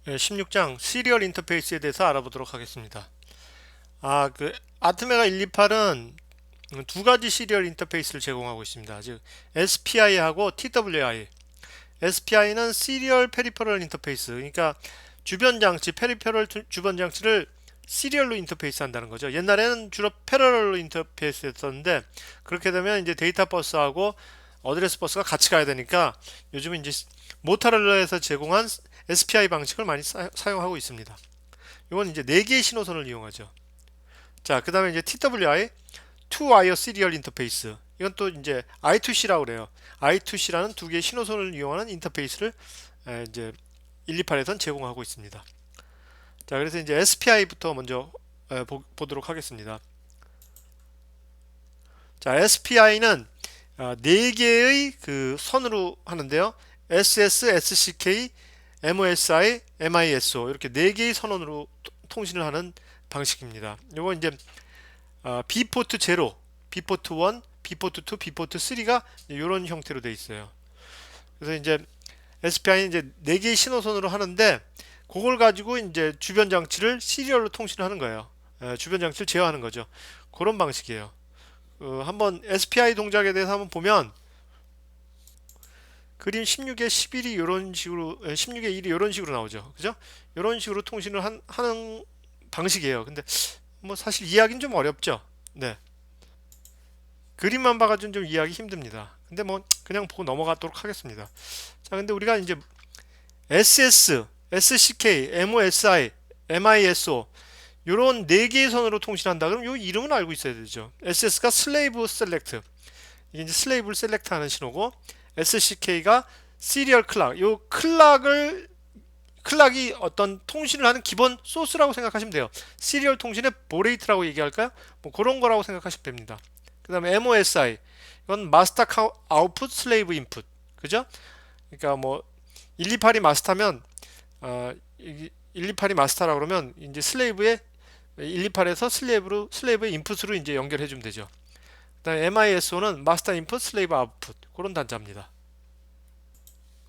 16장 시리얼 인터페이스에 대해서 알아보도록 하겠습니다. 아트메가 128은 두 가지 시리얼 인터페이스를 제공하고 있습니다. 즉 SPI하고 TWI. SPI는 시리얼 페리퍼럴 인터페이스, 그러니까 주변 장치, 페리퍼럴 주변 장치를 시리얼로 인터페이스 한다는 거죠. 옛날에는 주로 패러럴로 인터페이스 했었는데, 그렇게 되면 이제 데이터 버스하고 어드레스 버스가 같이 가야 되니까 요즘은 이제 모타렐라에서 제공한 SPI 방식을 많이 사용하고 있습니다. 이건 이제 4개의 신호선을 이용하죠. 자, 그 다음에 이제 TWI, Two Wire Serial Interface. 이건 또 이제 I2C라고 그래요. I2C라는 두 개의 신호선을 이용하는 인터페이스를 이제 128에선 제공하고 있습니다. 자, 그래서 이제 SPI부터 먼저 보도록 하겠습니다. 자, SPI는 4개의 그 선으로 하는데요. SS, SCK, MOSI, MISO 이렇게 4개의 선언으로 통신을 하는 방식입니다. 이거 이제 B포트 0, B포트 1, B포트 2, B포트 3가 이런 형태로 되어 있어요. 그래서 이제 SPI는 이제 4개의 신호선으로 하는데, 그걸 가지고 이제 주변 장치를 시리얼로 통신하는 거예요. 주변 장치를 제어하는 거죠. 그런 방식이에요. 한번 SPI 동작에 대해서 한번 보면 그림 16에 11이 이런 식으로, 16에 1이 이런 식으로 나오죠. 그죠? 이런 식으로 통신을 하는 방식이에요. 근데 뭐 사실 이해하기는 좀 어렵죠. 네. 그림만 봐가지고 좀 이해하기 힘듭니다. 근데 뭐 그냥 보고 넘어가도록 하겠습니다. 자, 근데 우리가 이제 SS, SCK, MOSI, MISO 이런 네 개의 선으로 통신한다. 그럼 이 이름은 알고 있어야 되죠. SS가 슬레이브 셀렉트, 이게 이제 슬레이브를 셀렉트하는 신호고, SCK가 시리얼 클락, 이 클락이 어떤 통신을 하는 기본 소스라고 생각하시면 돼요. 시리얼 통신의 보레이트라고 얘기할까요? 뭐 그런 거라고 생각하시면 됩니다. 그 다음에 MOSI, 이건 마스터 아웃풋 슬레이브 인풋, 그죠? 그러니까 뭐 128이 마스터면 128이 마스터라 그러면 이제 슬레이브의 128에서 슬레이브의 인풋으로 이제 연결해 주면 되죠. 그다음에 MISO는 마스터 인풋 슬레이브 아웃풋, 그런 단자입니다.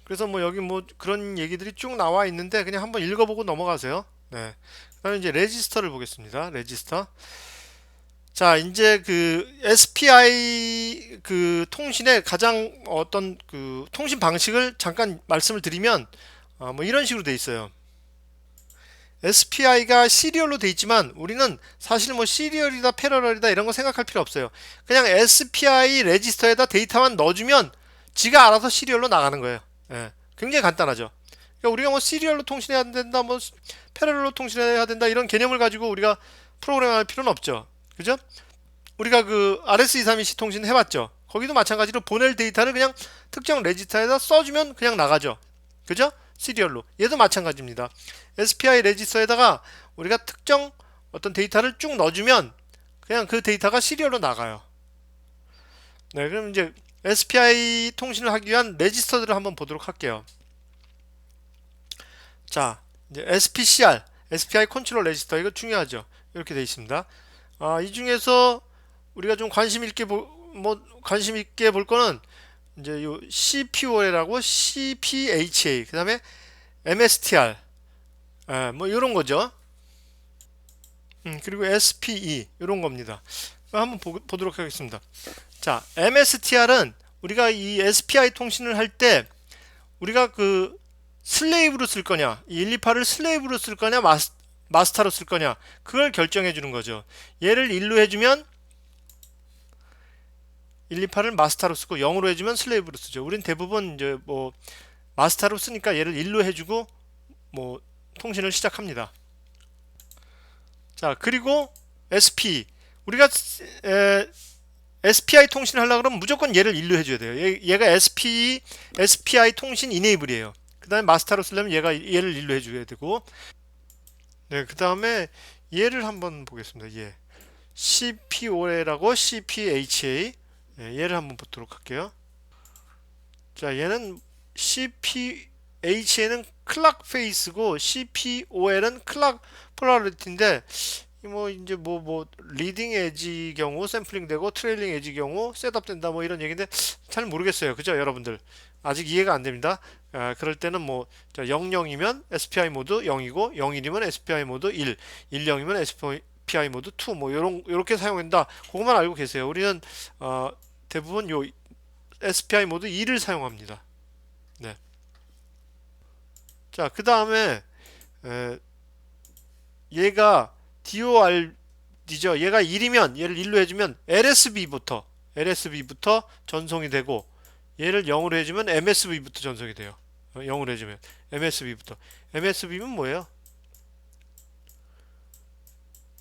그래서 뭐 여기 뭐 그런 얘기들이 쭉 나와 있는데 그냥 한번 읽어보고 넘어가세요. 네. 그다음에 이제 레지스터를 보겠습니다. 레지스터. 자, 이제 그 SPI 그 통신의 가장 어떤 그 통신 방식을 잠깐 말씀을 드리면, 뭐 이런 식으로 돼 있어요. SPI가 시리얼로 돼 있지만 우리는 사실 뭐 시리얼이다 패러럴이다 이런 거 생각할 필요 없어요. 그냥 SPI 레지스터에다 데이터만 넣어주면 지가 알아서 시리얼로 나가는 거예요. 예, 굉장히 간단하죠. 그러니까 우리가 뭐 시리얼로 통신해야 된다, 뭐 패러럴로 통신해야 된다 이런 개념을 가지고 우리가 프로그램할 필요는 없죠. 그죠? 우리가 그 RS232C 통신 해봤죠. 거기도 마찬가지로 보낼 데이터를 그냥 특정 레지스터에다 써주면 그냥 나가죠. 그죠? 시리얼로. 얘도 마찬가지입니다. SPI 레지스터에다가 우리가 특정 어떤 데이터를 쭉 넣어주면 그냥 그 데이터가 시리얼로 나가요. 네, 그럼 이제 SPI 통신을 하기 위한 레지스터들을 한번 보도록 할게요. 자, 이제 SPCR, SPI 컨트롤 레지스터, 이거 중요하죠. 이렇게 되어 있습니다. 이 중에서 우리가 좀 관심 있게 볼 거는 이제 요 CPOL하고 CPHA, 그다음에 MSTR, 뭐 이런 거죠. 그리고 SPE 이런 겁니다. 한번 보도록 하겠습니다. 자, MSTR은 우리가 이 SPI 통신을 할 때 우리가 그 슬레이브로 쓸 거냐, 128을 슬레이브로 쓸 거냐, 마스터로 쓸 거냐, 그걸 결정해 주는 거죠. 얘를 1로 해주면 128을 마스터로 쓰고 0으로 해주면 슬레이브로 쓰죠. 우린 대부분 이제 뭐 마스터로 쓰니까 얘를 1로 해주고 뭐 통신을 시작합니다. 자, 그리고 SP, 우리가 SPI 통신을 하려고 그러면 무조건 얘를 1로 해줘야 돼요. 얘가 SPI 통신 이네이블이에요. 그 다음에 마스터로 쓰려면 얘를 1로 해줘야 되고, 네, 그 다음에 얘를 한번 보겠습니다. 얘 CPOA라고 CPHA, 네, 얘를 한번 보도록 할게요. 자, 얘는 CPHA는 클락 페이스고 CPOL은 클락 폴라리티인데 뭐 이제 뭐 리딩 에지 경우 샘플링 되고 트레일링 에지 경우 셋업 된다 뭐 이런 얘기인데 잘 모르겠어요. 그죠? 여러분들 아직 이해가 안 됩니다. 그럴 때는 뭐 00이면 SPI 모드 0이고 01이면 SPI 모드 1, 10이면 SPI 모드 2 뭐 요렇게 사용한다. 그것만 알고 계세요. 우리는 대부분 요 SPI 모드 2를 사용합니다. 네. 자, 그 다음에 얘가 DOR이죠. 얘가 1이면 얘를 1로 해주면 LSB부터 전송이 되고 얘를 0으로 해주면 MSB부터 전송이 돼요. 0으로 해주면 MSB부터. MSB면 뭐예요?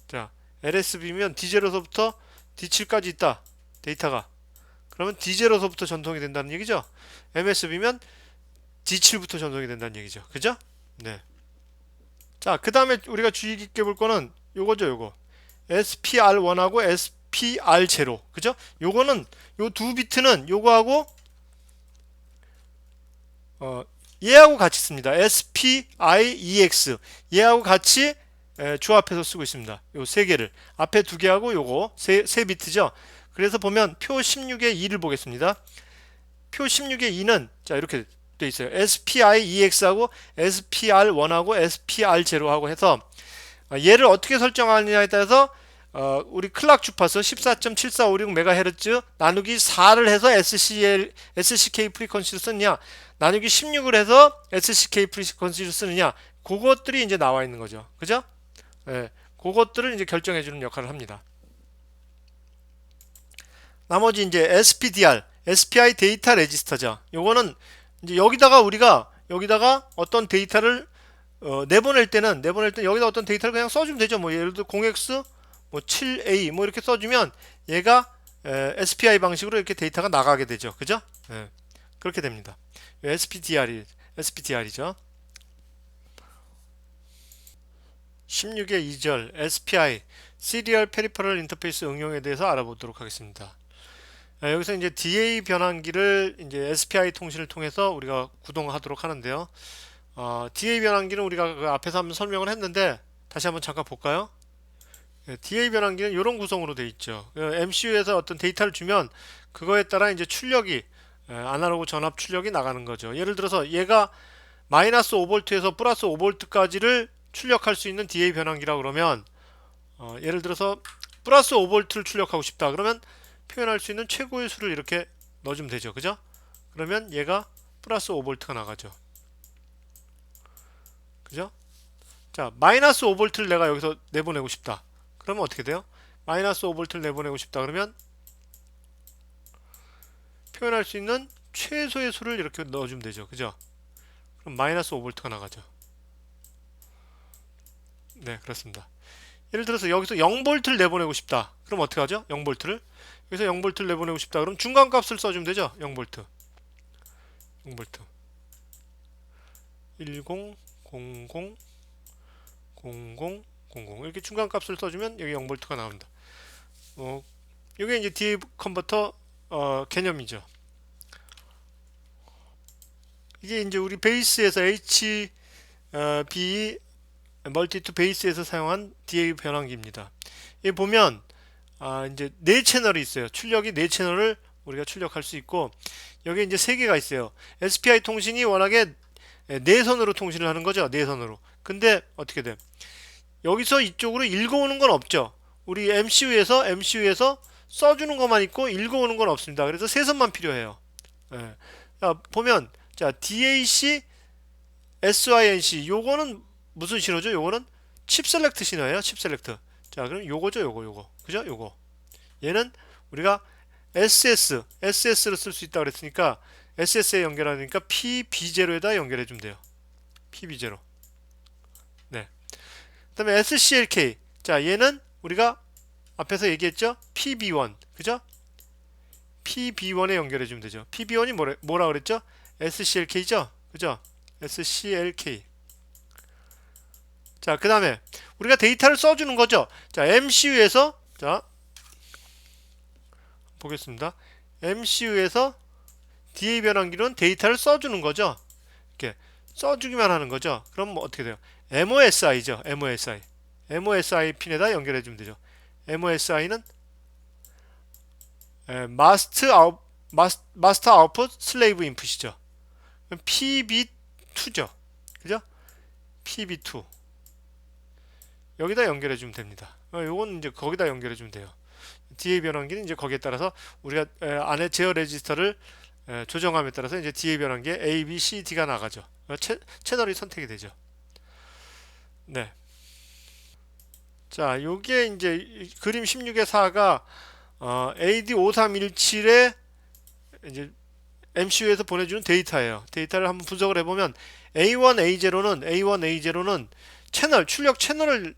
자, LSB면 D0서부터 D7까지 있다. 데이터가. 그러면 D0서부터 전송이 된다는 얘기죠. MSB면 D7부터 전송이 된다는 얘기죠. 그죠? 네. 자, 그 다음에 우리가 주의 깊게 볼 거는 요거죠, 요거. SPR1하고 SPR0. 그죠? 요거는, 요 두 비트는 요거하고, 얘하고 같이 씁니다. SPIEX. 얘하고 같이 조합해서 쓰고 있습니다. 요 세 개를. 앞에 두 개하고 요거, 세 비트죠? 그래서 보면 표 16의 2를 보겠습니다. 표 16의 2는, 자, 이렇게 돼 있어요. SPIEX하고 SPR1하고 SPR0하고 해서 얘를 어떻게 설정하느냐에 따라서 우리 클락 주파수 14.7456MHz 나누기 4를 해서 SCK 프리퀀시를 쓰느냐 나누기 16을 해서 SCK 프리퀀시를 쓰느냐 그것들이 이제 나와 있는 거죠. 그죠? 예, 그것들을 이제 결정해 주는 역할을 합니다. 나머지 이제 SPDR, SPI 데이터 레지스터죠. 요거는 이제 여기다가 어떤 데이터를 내보낼 때는 여기다 어떤 데이터를 그냥 써주면 되죠. 뭐 예를 들어 0x 뭐 7a 뭐 이렇게 써주면 얘가 SPI 방식으로 이렇게 데이터가 나가게 되죠. 그죠? 예, 그렇게 됩니다. SPDR이죠. 16의 2절 SPI 시리얼 페리퍼럴 인터페이스 응용에 대해서 알아보도록 하겠습니다. 여기서 이제 DA 변환기를 이제 SPI 통신을 통해서 우리가 구동하도록 하는데요. DA 변환기는 우리가 그 앞에서 한번 설명을 했는데 다시 한번 잠깐 볼까요? DA 변환기는 이런 구성으로 되어 있죠. MCU에서 어떤 데이터를 주면 그거에 따라 이제 출력이 아날로그 전압 출력이 나가는 거죠. 예를 들어서 얘가 마이너스 5V에서 플러스 5V까지를 출력할 수 있는 DA 변환기라 그러면 예를 들어서 플러스 5V를 출력하고 싶다 그러면 표현할 수 있는 최고의 수를 이렇게 넣어주면 되죠. 그죠? 그러면 얘가 플러스 5V가 나가죠. 그죠? 자, 마이너스 5V를 내가 여기서 내보내고 싶다. 그러면 어떻게 돼요? 마이너스 5V를 내보내고 싶다. 그러면 표현할 수 있는 최소의 수를 이렇게 넣어주면 되죠. 그죠? 그럼 마이너스 5V가 나가죠. 네, 그렇습니다. 예를 들어서 여기서 0V를 내보내고 싶다. 그럼 어떻게 하죠? 0V를. 여기서 0V를 내보내고 싶다. 그럼 중간값을 써주면 되죠. 0V. 0V. 10, 00, 00, 00 이렇게 중간값을 써주면 여기 0V가 나옵니다. 이게 이제 DA 컨버터 개념이죠. 이게 이제 우리 베이스에서 HB 멀티 투 베이스에서 사용한 DA 변환기입니다. 여기 보면 이제 네 채널이 있어요. 출력이 네 채널을 우리가 출력할 수 있고 여기 이제 세 개가 있어요. SPI 통신이 워낙에 내선으로 통신을 하는 거죠. 내선으로. 근데 어떻게 돼? 여기서 이쪽으로 읽어오는 건 없죠. 우리 MCU에서 써주는 것만 있고 읽어오는 건 없습니다. 그래서 세 선만 필요해요. 예. 자, 보면 자 DAC, SYNC 요거는 무슨 신호죠? 요거는 칩 셀렉트 신호예요. 칩 셀렉트. 자, 그럼 요거죠, 요거. 그죠? 요거. 얘는 우리가 SS를 쓸 수 있다 그랬으니까 SS에 연결하니까 PB0에다 연결해 주면 돼요. PB0. 네. 그다음에 SCLK. 자, 얘는 우리가 앞에서 얘기했죠? PB1. 그죠? PB1에 연결해 주면 되죠. PB1이 뭐라 그랬죠? SCLK죠? 그죠? SCLK. 자, 그 다음에 우리가 데이터를 써주는 거죠. 자, MCU에서 자 보겠습니다. MCU에서 DA 변환기는 데이터를 써주는 거죠. 이렇게 써주기만 하는 거죠. 그럼 뭐 어떻게 돼요? MOSI죠. MOSI. MOSI 핀에다 연결해 주면 되죠. MOSI는 마스터 아웃풋 슬레이브 인풋이죠. PB2죠. 그죠? PB2 여기다 연결해 주면 됩니다. 요건 이제 거기다 연결해 주면 돼요. DA 변환기는 이제 거기에 따라서 우리가 안에 제어 레지스터를 조정함에 따라서 이제 DA 변환기에 A, B, C, D가 나가죠. 채널이 선택이 되죠. 네. 자, 요게 이제 그림 16의 4가 AD5317에 이제 MCU에서 보내주는 데이터예요. 데이터를 한번 분석을 해보면 A1, A0는 출력 채널을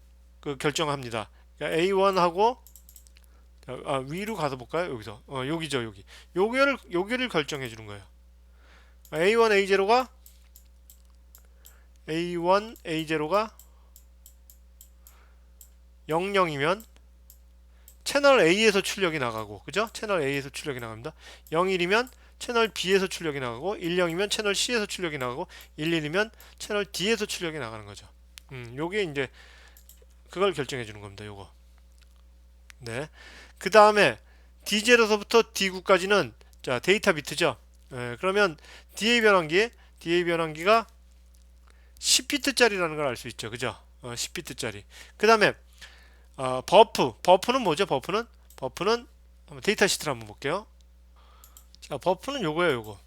결정합니다. 그러니까 A1하고 위로 가서 볼까요? 여기서 여기죠, 여기. 요기를 결정해 주는 거예요. A1, A0가 00이면 채널 A에서 출력이 나가고, 그죠? 채널 A에서 출력이 나갑니다. 01이면 채널 B에서 출력이 나가고, 10이면 채널 C에서 출력이 나가고, 11이면 채널 D에서 출력이 나가는 거죠. 요게 이제 그걸 결정해 주는 겁니다. 요거. 네. 그 다음에 D0서부터 D9까지는 자 데이터 비트죠. 그러면 DA 변환기가 10비트짜리라는 걸 알 수 있죠. 그죠? 10비트짜리. 그 다음에 버프는 뭐죠? 버프는 한번 데이터 시트를 한번 볼게요. 자, 버프는 요거예요, 요거.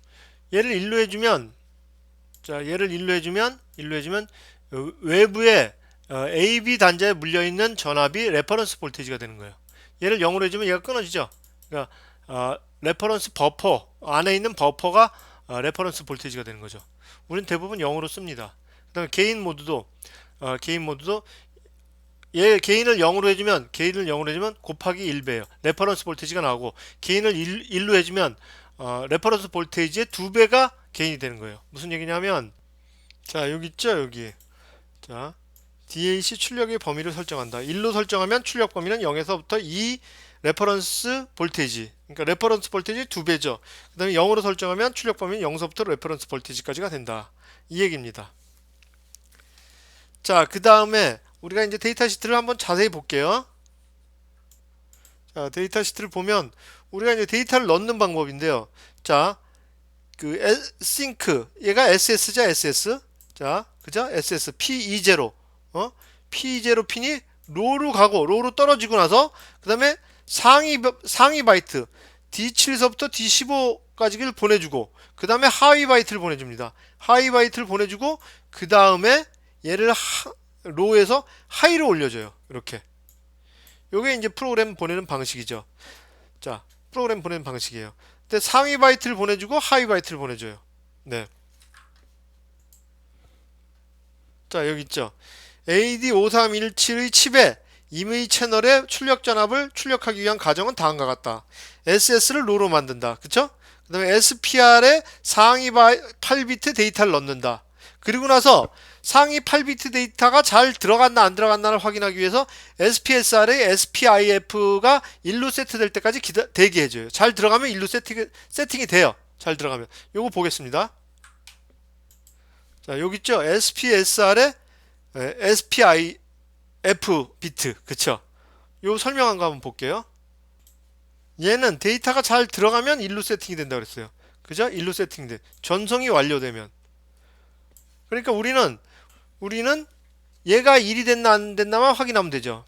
얘를 일로 해주면, 외부에 AB 단자에 물려있는 전압이 레퍼런스 볼테이지가 되는 거예요. 얘를 0으로 해주면 얘가 끊어지죠. 그러니까 레퍼런스 버퍼 안에 있는 버퍼가 레퍼런스 볼테이지가 되는 거죠. 우리는 대부분 0으로 씁니다. 그다음에 개인 모드도 얘 게인을 0으로 해주면 곱하기 1배예요. 레퍼런스 볼테이지가 나오고 게인을 1로 해주면 레퍼런스 볼테이지의 2배가 게인이 되는 거예요. 무슨 얘기냐면 자 여기 있죠 여기 자 DAC 출력의 범위를 설정한다. 1로 설정하면 출력 범위는 0에서부터 2 레퍼런스 볼테이지 그러니까 레퍼런스 볼테이지 2배죠. 그 다음에 0으로 설정하면 출력 범위는 0서부터 레퍼런스 볼테이지까지가 된다. 이 얘기입니다. 자, 그 다음에 우리가 이제 데이터 시트를 한번 자세히 볼게요. 자, 데이터 시트를 보면 우리가 이제 데이터를 넣는 방법인데요. 자, sync 얘가 SS죠, SS. 자, 그죠? SS P20 P20 핀이 로로 떨어지고 나서 그다음에 상위 바이트 D7서부터 D15까지를 보내주고 그다음에 하위 바이트를 보내줍니다. 하위 바이트를 보내주고 그다음에 얘를 로에서 하이로 올려줘요. 이렇게. 요게 이제 프로그램 보내는 방식이죠. 자, 프로그램 보내는 방식이에요. 근데 상위 바이트를 보내주고 하위 바이트를 보내줘요. 네. 자, 여기 있죠. AD5317의 칩에 임의 채널의 출력 전압을 출력하기 위한 과정은 다음과 같다. SS를 로로 만든다. 그쵸? 그 다음에 SPR에 상위 8비트 데이터를 넣는다. 그리고 나서 상위 8비트 데이터가 잘 들어갔나 안 들어갔나를 확인하기 위해서 SPSR의 SPIF가 1로 세트될 때까지 대기해줘요. 잘 들어가면 1로 세팅이 돼요. 잘 들어가면. 요거 보겠습니다. 자, 여기 있죠? SPSR의 SPIF 비트. 그쵸? 요 설명한 거 한번 볼게요. 얘는 데이터가 잘 들어가면 1로 세팅이 된다 그랬어요. 그죠? 1로 세팅돼. 전송이 완료되면. 그러니까 우리는 얘가 1이 됐나 안 됐나만 확인하면 되죠.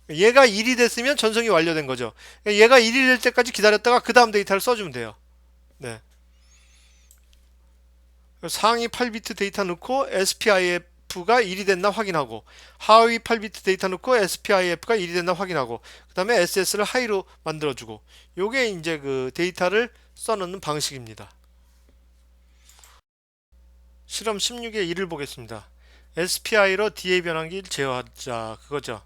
얘가 1이 됐으면 전송이 완료된 거죠. 얘가 1이 될 때까지 기다렸다가 그 다음 데이터를 써주면 돼요. 네. 상위 8비트 데이터 넣고 SPIF가 1이 됐나 확인하고 하위 8비트 데이터 넣고 SPIF가 1이 됐나 확인하고 그 다음에 SS를 하이로 만들어주고 요게 이제 그 데이터를 써놓는 방식입니다. 실험 16의 1을 보겠습니다. SPI로 DA 변환기를 제어하자 그거죠.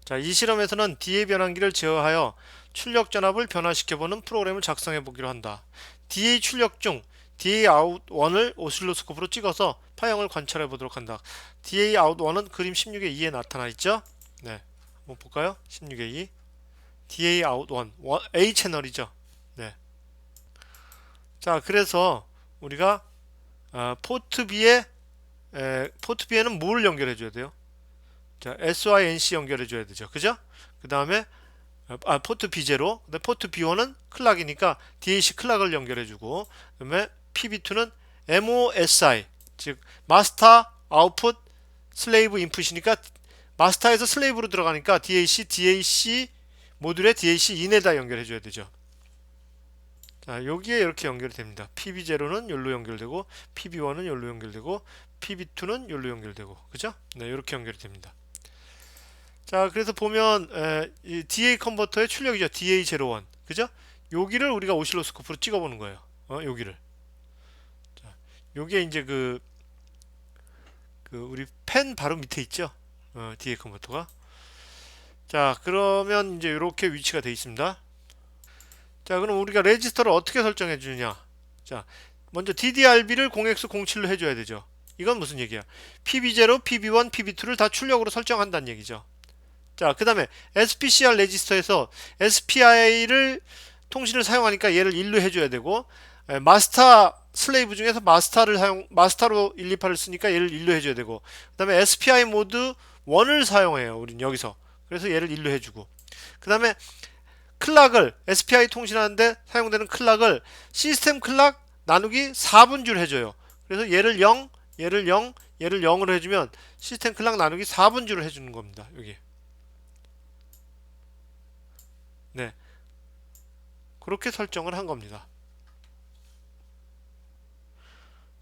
자, 이 실험에서는 DA 변환기를 제어하여 출력 전압을 변화시켜보는 프로그램을 작성해 보기로 한다. DA 출력 중 DA out 1을 오실로스코프로 찍어서 파형을 관찰해 보도록 한다. DA out 1은 그림 16의 2에 나타나 있죠. 네, 한번 볼까요? 16의 2 DA out 1 A 채널이죠. 네. 자, 그래서 우리가 포트 B에는 뭘 연결해 줘야 돼요? 자, SYNC 연결해 줘야 되죠. 그죠? 그 다음에 포트 B0, 근데 포트 B1은 클락이니까 DAC 클락을 연결해 주고, 그 다음에 PB2는 MOSI, 즉 마스터 아웃풋 슬레이브 인풋이니까 마스터에서 슬레이브로 들어가니까 DAC 모듈에 DAC 인에다 연결해 줘야 되죠. 자, 여기에 이렇게 연결이 됩니다. PB0는 여기로 연결되고, PB1은 여기로 연결되고, PB2는 여기로 연결되고, 그죠? 네, 이렇게 연결이 됩니다. 자, 그래서 보면 이 DA 컨버터의 출력이죠. DA01, 그죠? 여기를 우리가 오실로스코프로 찍어보는 거예요. 여기를. 자, 요게 이제 우리 펜 바로 밑에 있죠. DA 컨버터가. 자, 그러면 이제 이렇게 위치가 되어 있습니다. 자, 그럼 우리가 레지스터를 어떻게 설정해 주느냐? 자, 먼저 DDRB를 0x07로 해줘야 되죠. 이건 무슨 얘기야? PB0, PB1, PB2를 다 출력으로 설정한다는 얘기죠. 자, 그 다음에 SPCR 레지스터에서 SPI를 통신을 사용하니까 얘를 1로 해줘야 되고, 마스터 슬레이브 중에서 마스터로 128을 쓰니까 얘를 1로 해줘야 되고, 그 다음에 SPI 모드 1을 사용해요. 우린 여기서. 그래서 얘를 1로 해주고, 그 다음에 클락을 SPI 통신하는데 사용되는 클락을 시스템 클락 나누기 4분줄 해줘요. 그래서 얘를 0, 얘를 0, 얘를 0으로 해주면 시스템 클락 나누기 4분줄을 해주는 겁니다. 여기. 네, 그렇게 설정을 한 겁니다.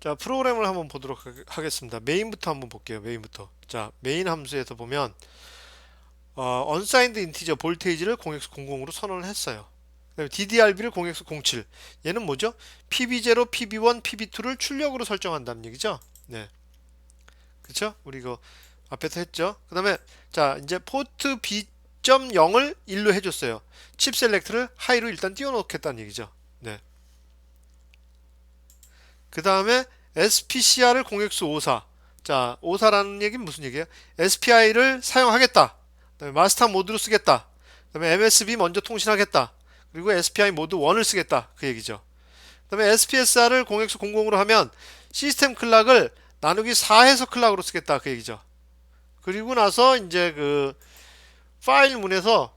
자, 프로그램을 한번 보도록 하겠습니다. 메인부터 한번 볼게요. 메인부터. 자, 메인 함수에서 보면 unsigned integer 볼테이지를 0x00으로 선언을 했어요. DDRB를 0x07. 얘는 뭐죠? PB0, PB1, PB2를 출력으로 설정한다는 얘기죠. 네, 그쵸? 우리 이거 앞에서 했죠. 그 다음에 자, 이제 포트 B.0을 1로 해줬어요. 칩 셀렉트를 하이로 일단 띄워놓겠다는 얘기죠. 네. 그 다음에 SPCR을 0x54. 자, 54라는 얘기는 무슨 얘기예요? SPI를 사용하겠다. 그다음에 마스터 모드로 쓰겠다. 그다음에 MSB 먼저 통신하겠다. 그리고 SPI 모드 1을 쓰겠다. 그 얘기죠. 그다음에 SPSR을 0x00으로 하면 시스템 클락을 나누기 4해서 클락으로 쓰겠다. 그 얘기죠. 그리고 나서 이제 그 파일문에서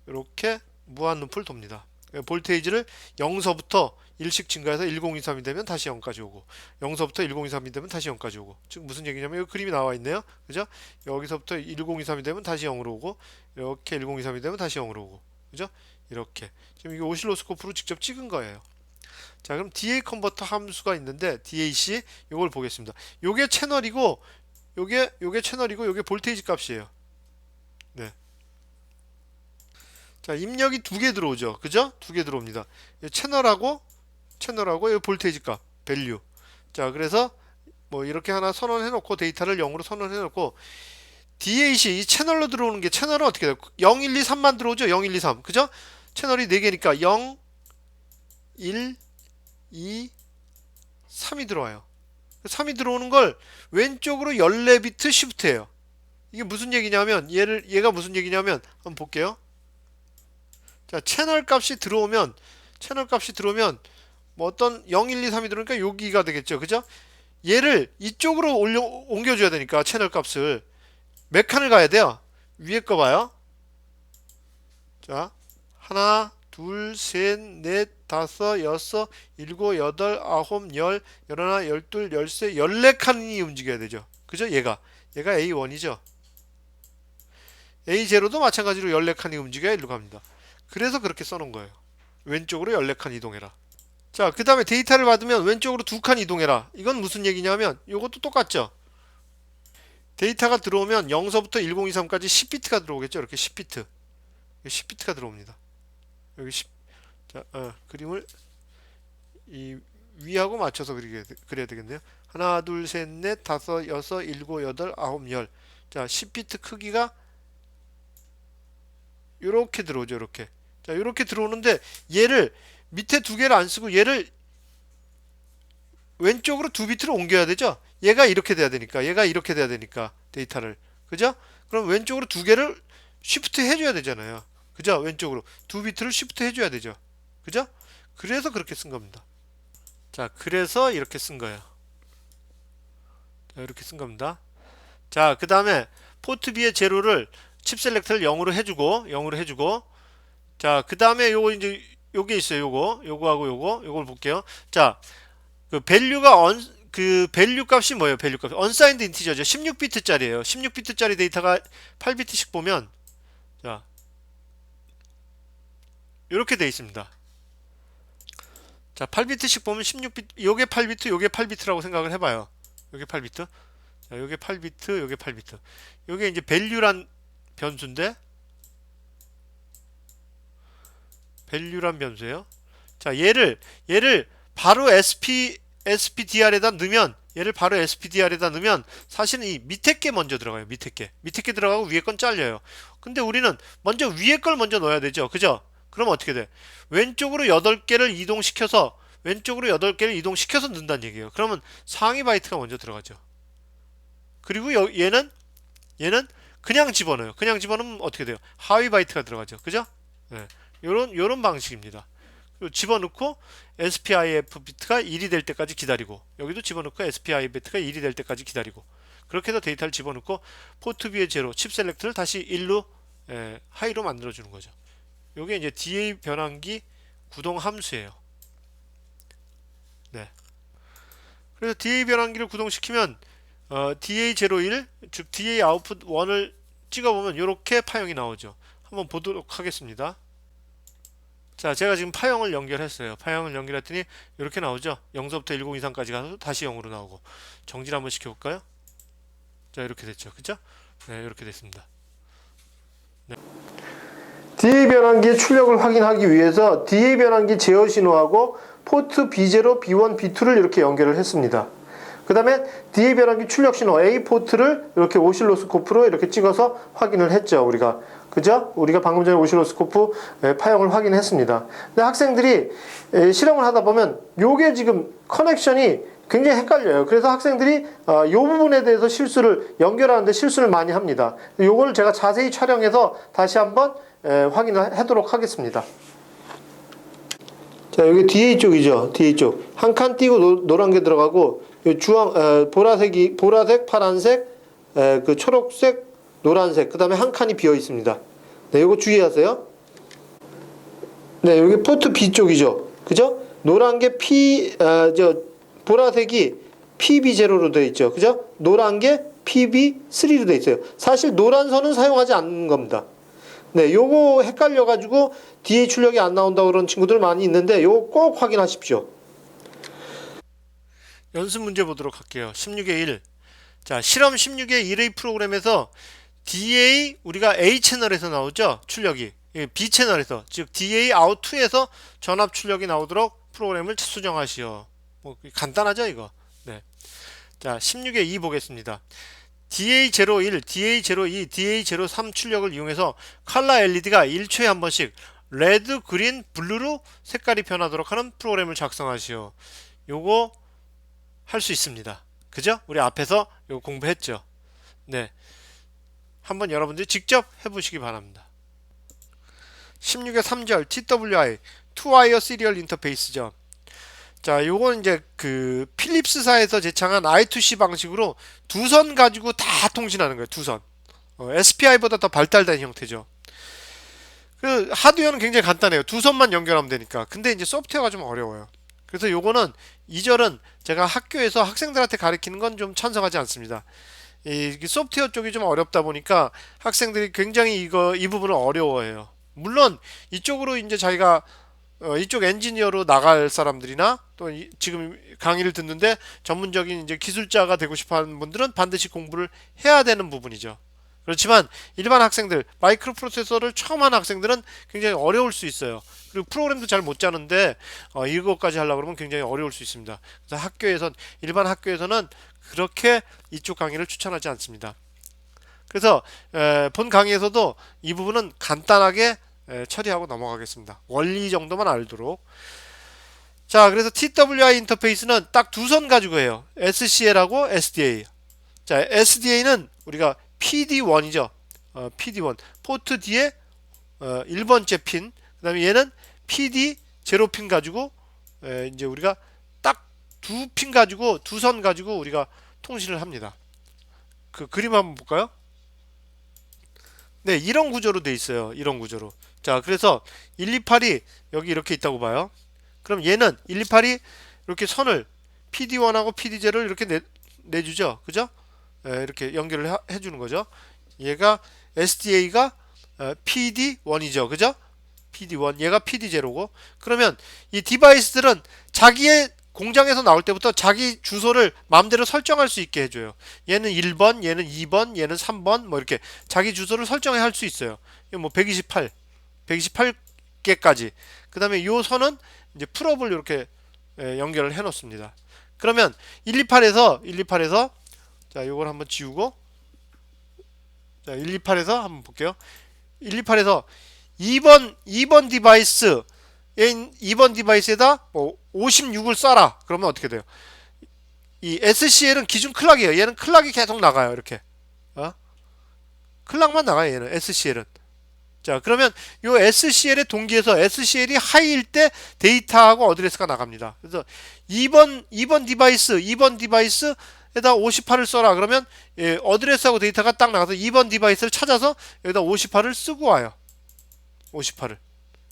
이렇게 무한 루프를 돕니다. 볼테이지를 0서부터 1씩 증가해서 1023이 되면 다시 0까지 오고, 0서부터 1023이 되면 다시 0까지 오고. 즉 무슨 얘기냐면 여기 그림이 나와 있네요. 그죠? 여기서부터 1023이 되면 다시 0으로 오고, 이렇게 1023이 되면 다시 0으로 오고. 그죠? 이렇게. 지금 이게 오실로스코프로 직접 찍은 거예요. 자, 그럼 DA 컨버터 함수가 있는데 DAC 요걸 보겠습니다. 요게 채널이고 요게 채널이고 요게 볼테이지 값이에요. 네. 자, 입력이 두 개 들어오죠. 그죠? 두 개 들어옵니다. 채널하고 이 볼테이지 값, 밸류. 자, 그래서 뭐 이렇게 하나 선언해 놓고 데이터를 0으로 선언해 놓고 DAC 이 채널로 들어오는 게 채널은 어떻게 돼요? 0, 1, 2, 3만 들어오죠. 0, 1, 2, 3. 그죠? 채널이 4개니까 0, 1, 2, 3이 들어와요. 3이 들어오는 걸 왼쪽으로 14비트 시프트예요. 이게 무슨 얘기냐면 얘가 무슨 얘기냐면 한번 볼게요. 자, 채널 값이 들어오면 뭐 어떤 0, 1, 2, 3이 들어오니까 여기가 되겠죠. 그죠? 얘를 이쪽으로 옮겨줘야 되니까 채널 값을 몇 칸을 가야 돼요? 위에 거 봐요. 자, 하나, 둘, 셋, 넷, 다섯, 여섯, 일곱, 여덟, 아홉, 열, 열하나, 열둘, 열세, 14칸이 움직여야 되죠. 그죠? 얘가 A1이죠. A0도 마찬가지로 14칸이 움직여야 일로 갑니다. 그래서 그렇게 써놓은 거예요. 왼쪽으로 14칸 이동해라. 자, 그 다음에 데이터를 받으면 왼쪽으로 2칸 이동해라. 이건 무슨 얘기냐면 이것도 똑같죠. 데이터가 들어오면 0서부터 1023까지 10비트가 들어오겠죠. 이렇게 10비트. 10비트가 들어옵니다. 여기 10. 자, 그림을 이 위하고 맞춰서 그려야 되겠네요. 하나, 둘, 셋, 넷, 다섯, 여섯, 일곱, 여덟, 아홉, 열. 자, 10비트 크기가 요렇게 들어오죠. 이렇게. 자, 요렇게 들어오는데 얘를 밑에 두 개를 안 쓰고 얘를 왼쪽으로 2비트를 옮겨야 되죠. 얘가 이렇게 돼야 되니까 데이터를. 그죠? 그럼 왼쪽으로 두 개를 쉬프트 해줘야 되잖아요. 그죠? 왼쪽으로 2비트를 쉬프트 해줘야 되죠. 그죠? 그래서 그렇게 쓴 겁니다. 자, 그래서 이렇게 쓴 거예요. 자, 이렇게 쓴 겁니다. 자, 그 다음에 포트 B의 제로를 칩 셀렉트를 0으로 해주고 자, 그 다음에 요거 이제 요게 있어요. 요거하고 요걸 볼게요. 자, 그 밸류 값이 뭐예요? 밸류 값. 언사인드 인티저죠. 16비트짜리예요. 16비트짜리 데이터가 8비트씩 보면 자, 이렇게 돼 있습니다. 자, 8비트씩 보면 16비트, 요게 8비트, 요게 8비트라고 생각을 해봐요. 요게 8비트. 자, 요게 8비트, 요게 8비트. 요게 이제 밸류란 변수인데, 밸류란 변수예요. 자, 얘를 바로 SPDR에다 넣으면, 사실은 이 밑에 게 먼저 들어가요. 밑에 게 들어가고 위에 건 잘려요. 근데 우리는 먼저 위에 걸 먼저 넣어야 되죠. 그죠? 그럼 어떻게 돼? 왼쪽으로 8개를 이동시켜서 넣는다는 얘기예요. 그러면 상위 바이트가 먼저 들어가죠. 그리고 얘는 그냥 집어넣어요. 그냥 집어넣으면 어떻게 돼요? 하위 바이트가 들어가죠. 그죠? 네. 요런 방식입니다. 그리고 집어넣고 SPIF 비트가 1이 될 때까지 기다리고, 여기도 집어넣고 SPI 비트가 1이 될 때까지 기다리고, 그렇게 해서 데이터를 집어넣고 포트 B의 제로 칩 셀렉트를 다시 1로 하이로 만들어 주는 거죠. 요게 이제 DA 변환기 구동 함수예요. 네. 그래서 DA 변환기를 구동시키면 DA01, 즉 DA 아웃풋 1을 찍어보면 이렇게 파형이 나오죠. 한번 보도록 하겠습니다. 자, 제가 지금 파형을 연결했어요. 파형을 연결했더니 이렇게 나오죠. 0서부터 10 이상까지 가서 다시 0으로 나오고, 정지를 한번 시켜볼까요? 자, 이렇게 됐죠. 그죠? 네, 이렇게 됐습니다. 네. DA 변환기의 출력을 확인하기 위해서 DA 변환기 제어 신호하고 포트 B0, B1, B2를 이렇게 연결을 했습니다. 그 다음에 DA 변환기 출력 신호 A 포트를 이렇게 오실로스코프로 이렇게 찍어서 확인을 했죠. 우리가 방금 전에 오실로스코프 파형을 확인했습니다. 근데 학생들이 실험을 하다 보면 요게 지금 커넥션이 굉장히 헷갈려요. 그래서 학생들이 이 부분에 대해서 연결하는데 실수를 많이 합니다. 요걸 제가 자세히 촬영해서 다시 한번 확인을 하도록 하겠습니다. 자, 여기 DA 쪽이죠. DA 쪽. 한 칸 띄고 노란 게 들어가고, 보라색, 파란색, 그 초록색, 노란색, 그 다음에 한 칸이 비어 있습니다. 네, 요거 주의하세요. 네, 여기 포트 B 쪽이죠. 그죠? 노란 게 보라색이 PB0로 되어 있죠. 그죠? 노란 게 PB3로 되어 있어요. 사실 노란 선은 사용하지 않는 겁니다. 네, 요거 헷갈려가지고 DA 출력이 안 나온다고 그런 친구들 많이 있는데 요거 꼭 확인하십시오. 연습 문제 보도록 할게요. 16의 1. 자, 실험 16의 1의 프로그램에서 DA 우리가 A 채널에서 나오죠. 출력이. B 채널에서, 즉 DA out2에서 전압 출력이 나오도록 프로그램을 수정하시오. 뭐 간단하죠, 이거. 네. 자, 16의 2 보겠습니다. DA01, DA02, DA03 출력을 이용해서 컬러 LED가 1초에 한 번씩 레드, 그린, 블루로 색깔이 변하도록 하는 프로그램을 작성하시오. 요거 할 수 있습니다. 그죠? 우리 앞에서 요거 공부했죠. 네. 한번 여러분들이 직접 해보시기 바랍니다. 16의 3절 TWI, 투와이어 시리얼 인터페이스죠. 자, 요건 이제 그 필립스사에서 제창한 I2C 방식으로 두 선 가지고 다 통신하는 거예요. 두 선. SPI보다 더 발달된 형태죠. 그 하드웨어는 굉장히 간단해요. 두 선만 연결하면 되니까. 근데 이제 소프트웨어가 좀 어려워요. 그래서 요거는 2절은 제가 학교에서 학생들한테 가르치는 건 좀 찬성하지 않습니다. 이 소프트웨어 쪽이 좀 어렵다 보니까 학생들이 굉장히 이 부분을 어려워해요. 물론 이쪽으로 이제 자기가 이쪽 엔지니어로 나갈 사람들이나 또 지금 강의를 듣는데 전문적인 이제 기술자가 되고 싶어 하는 분들은 반드시 공부를 해야 되는 부분이죠. 그렇지만 일반 학생들, 마이크로 프로세서를 처음 하는 학생들은 굉장히 어려울 수 있어요. 그리고 프로그램도 잘 못 짜는데 이것까지 하려고 그러면 굉장히 어려울 수 있습니다. 그래서 일반 학교에서는 그렇게 이쪽 강의를 추천하지 않습니다. 그래서 본 강의에서도 이 부분은 간단하게 처리하고 넘어가겠습니다. 원리 정도만 알도록. 자, 그래서 TWI 인터페이스는 딱 두 선 가지고 해요. SCL하고 SDA. 자, SDA는 우리가 PD1이죠. PD1. 포트 D의 1번째 핀. 그 다음에 얘는 PD 0핀 가지고 이제 우리가 딱 두 핀 가지고 두 선 가지고 우리가 통신을 합니다. 그 그림 한번 볼까요? 네, 이런 구조로 돼 있어요. 이런 구조로. 자, 그래서 128이 여기 이렇게 있다고 봐요. 그럼 얘는 128이 이렇게 선을 PD1하고 PD0를 이렇게 내주죠. 그죠? 이렇게 연결을 해주는 거죠. 얘가 SDA가 PD1이죠. 그죠? PD1, 얘가 PD0고. 그러면 이 디바이스들은 자기의 공장에서 나올 때부터 자기 주소를 마음대로 설정할 수 있게 해줘요. 얘는 1번, 얘는 2번, 얘는 3번, 뭐 이렇게 자기 주소를 설정해 할 수 있어요. 뭐 128, 128개까지. 그 다음에 이 선은 이제 풀업을 이렇게 연결을 해 놓습니다. 그러면 128에서 자, 요걸 한번 지우고 자, 128에서 한번 볼게요. 128에서 2번 디바이스 2번 디바이스에다 뭐 56을 쏴라. 그러면 어떻게 돼요? 이 SCL은 기준 클락이에요. 얘는 클락이 계속 나가요. 이렇게. 클락만 나가요. 얘는 SCL은. 자, 그러면 요 SCL의 동기에서 SCL이 하이일 때 데이터하고 어드레스가 나갑니다. 그래서 2번 디바이스에다 58을 써라. 그러면 어드레스하고 데이터가 딱 나가서 2번 디바이스를 찾아서 여기다 58을 쓰고 와요. 58을.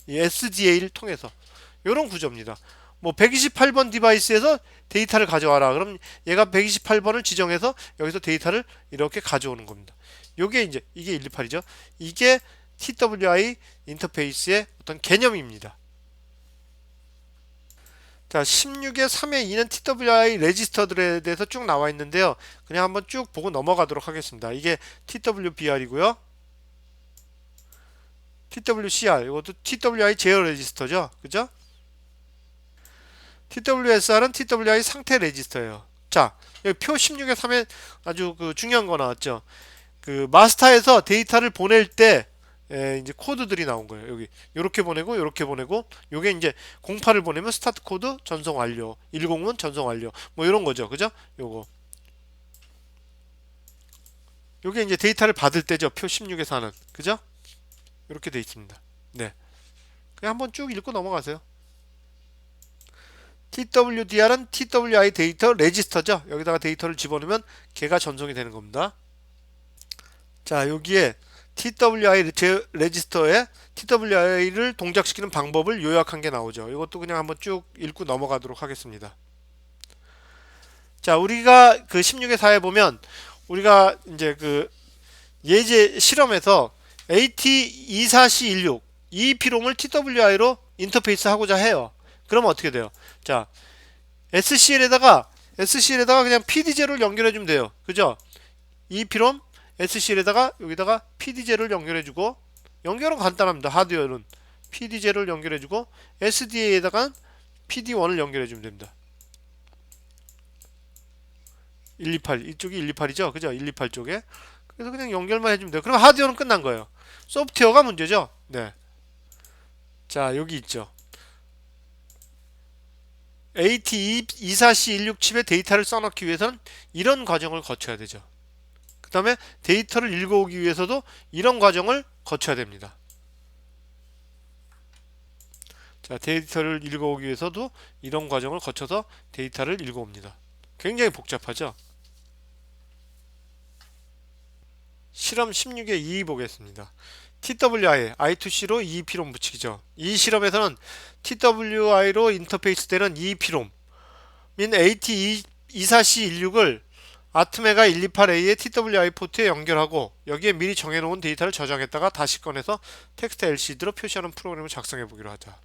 이 SDA를 통해서. 요런 구조입니다. 뭐 128번 디바이스에서 데이터를 가져와라. 그럼 얘가 128번을 지정해서 여기서 데이터를 이렇게 가져오는 겁니다. 요게 이제 이게 128이죠. 이게 TWI 인터페이스의 어떤 개념입니다. 자, 16의 3의 2는 TWI 레지스터들에 대해서 쭉 나와 있는데요. 그냥 한번 쭉 보고 넘어가도록 하겠습니다. 이게 TWBR이고요. TWCR, 이것도 TWI 제어 레지스터죠. 그죠? TWSR은 TWI 상태 레지스터예요. 자, 여기 표 16의 3에 아주 그 중요한 거 나왔죠. 그 마스터에서 데이터를 보낼 때 이제 코드들이 나온 거예요. 여기 요렇게 보내고 요렇게 보내고 요게 이제 08을 보내면 스타트 코드 전송 완료, 10은 전송 완료. 뭐 이런 거죠. 그죠? 요게 이제 데이터를 받을 때죠. 표 16에 4는. 그죠? 이렇게 돼 있습니다. 네. 그냥 한번 쭉 읽고 넘어가세요. TWDR은 TWI 데이터 레지스터죠. 여기다가 데이터를 집어넣으면 걔가 전송이 되는 겁니다. 자, 여기에 TWI 레지스터에 TWI를 동작시키는 방법을 요약한 게 나오죠. 이것도 그냥 한번 쭉 읽고 넘어가도록 하겠습니다. 자, 우리가 그 16의 4에 보면 우리가 이제 그 예제 실험에서 AT24C16 EEPROM을 TWI로 인터페이스 하고자 해요. 그러면 어떻게 돼요? 자, SCL에다가 그냥 PD0를 연결해 주면 돼요. 그죠? EEPROM SCL에다가 여기다가 PD0를 연결해주고, 연결은 간단합니다. 하드웨어는 PD0를 연결해주고 SDA에다가 PD1을 연결해주면 됩니다. 128 이쪽이 128이죠. 그죠? 128 쪽에. 그래서 그냥 연결만 해주면 돼요. 그럼 하드웨어는 끝난 거예요. 소프트웨어가 문제죠. 네. 자, 여기 있죠. AT24C16 칩에 데이터를 써넣기 위해서는 이런 과정을 거쳐야 되죠. 그 다음에 데이터를 읽어오기 위해서도 이런 과정을 거쳐야 됩니다. 자, 데이터를 읽어오기 위해서도 이런 과정을 거쳐서 데이터를 읽어옵니다. 굉장히 복잡하죠? 실험 16의 2 보겠습니다. TWI, I2C로 EEPROM 붙이기죠. 이 실험에서는 TWI로 인터페이스 되는 EEPROM 민 AT24C16을 아트메가 128A의 TWI 포트에 연결하고 여기에 미리 정해놓은 데이터를 저장했다가 다시 꺼내서 텍스트 LCD로 표시하는 프로그램을 작성해 보기로 하자.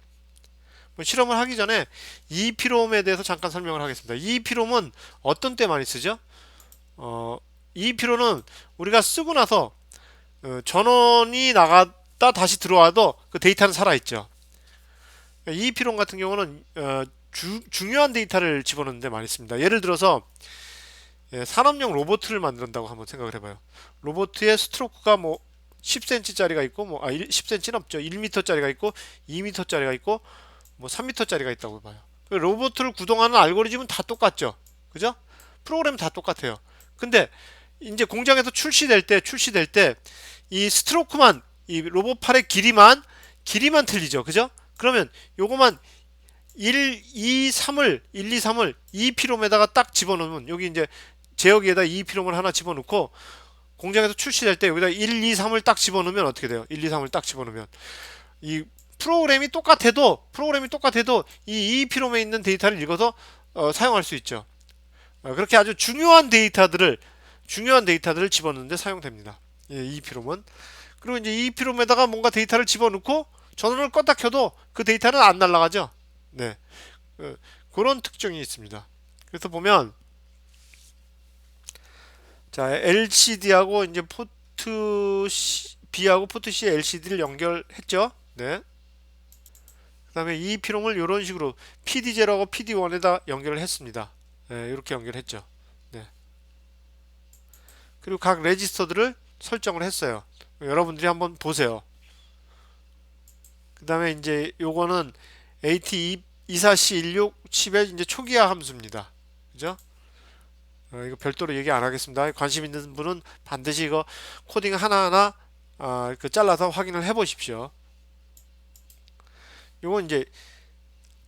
뭐 실험을 하기 전에 EEPROM에 대해서 잠깐 설명을 하겠습니다. EEPROM은 어떤 때 많이 쓰죠? EEPROM은 우리가 쓰고 나서 전원이 나갔다 다시 들어와도 그 데이터는 살아있죠. EEPROM 같은 경우는 중요한 데이터를 집어넣는데 많이 씁니다. 예를 들어서 산업용 로봇을 만든다고 한번 생각을 해봐요. 로봇의 스트로크가 뭐 10cm짜리가 있고, 10cm는 없죠. 1m짜리가 있고, 2m짜리가 있고, 뭐 3m짜리가 있다고 봐요. 로봇을 구동하는 알고리즘은 다 똑같죠. 그죠? 프로그램 다 똑같아요. 근데 이제 공장에서 출시될 때 이 스트로크만, 이 로봇 팔의 길이만 틀리죠. 그죠? 그러면 요거만 1, 2, 3을 EEPROM에다가 딱 집어넣으면 여기 이제 제어기에다 EEPROM을 하나 집어넣고 공장에서 출시될 때 여기다 1, 2, 3을 딱 집어넣으면 어떻게 돼요? 1, 2, 3을 딱 집어넣으면 이 프로그램이 똑같아도 이 EEPROM에 있는 데이터를 읽어서 사용할 수 있죠. 그렇게 아주 중요한 데이터들을 집어넣는데 사용됩니다. 예, EEPROM은. 그리고 이제 EEPROM에다가 뭔가 데이터를 집어넣고 전원을 껐다 켜도 그 데이터는 안 날아가죠. 네, 그런 특징이 있습니다. 그래서 보면 자, LCD하고 이제 포트 B하고 포트 C LCD를 연결했죠. 네. 그다음에 EEPROM을 이런 식으로 PD0하고 PD1에다 연결을 했습니다. 네, 이렇게 연결했죠. 네. 그리고 각 레지스터들을 설정을 했어요. 여러분들이 한번 보세요. 그 다음에 이제 요거는 AT24C16 칩의 이제 초기화 함수입니다. 그죠? 이거 별도로 얘기 안 하겠습니다. 관심 있는 분은 반드시 이거 코딩 하나하나 잘라서 확인을 해 보십시오. 요건 이제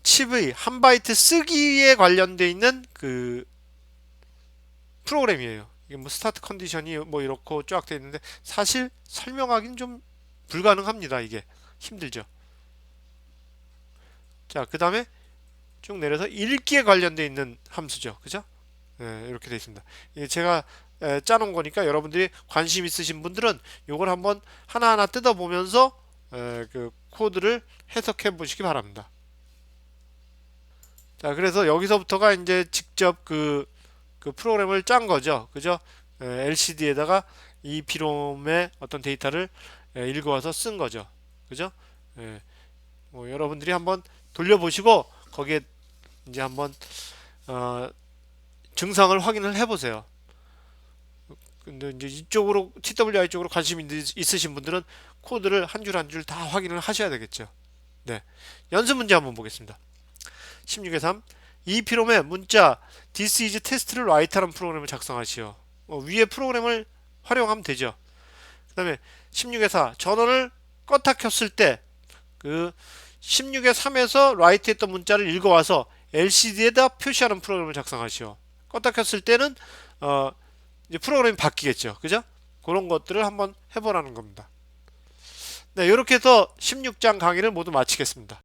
칩의 한 바이트 쓰기에 관련되어 있는 그 프로그램이에요. 이게 뭐 스타트 컨디션이 뭐 이렇고 쫙 되어 있는데 사실 설명하기는 좀 불가능합니다. 이게 힘들죠. 자, 그 다음에 쭉 내려서 읽기에 관련되어 있는 함수죠. 그죠? 이렇게 되어 있습니다. 제가 짜놓은 거니까 여러분들이 관심 있으신 분들은 이걸 한번 하나하나 뜯어보면서 그 코드를 해석해 보시기 바랍니다. 자, 그래서 여기서부터가 이제 직접 그 프로그램을 짠 거죠. 그죠? LCD에다가 이 비롬의 어떤 데이터를 읽어와서 쓴 거죠. 그죠? 뭐 여러분들이 한번 돌려보시고 거기에 이제 한번 증상을 확인을 해보세요. 근데 이제 이쪽으로 TWI 쪽으로 관심 있으신 분들은 코드를 한 줄 한 줄 다 확인을 하셔야 되겠죠. 네, 연습 문제 한번 보겠습니다. 16의 3. 이 피롬에 문자 This is test를 write라는 프로그램을 작성하시오. 위에 프로그램을 활용하면 되죠. 그 다음에 16의 4. 전원을 껐다 켰을 때 그 16의 3에서 write 했던 문자를 읽어와서 LCD에다 표시하는 프로그램을 작성하시오. 껐다 켰을 때는 이제 프로그램이 바뀌겠죠. 그죠? 그런 것들을 한번 해보라는 겁니다. 네, 이렇게 해서 16장 강의를 모두 마치겠습니다.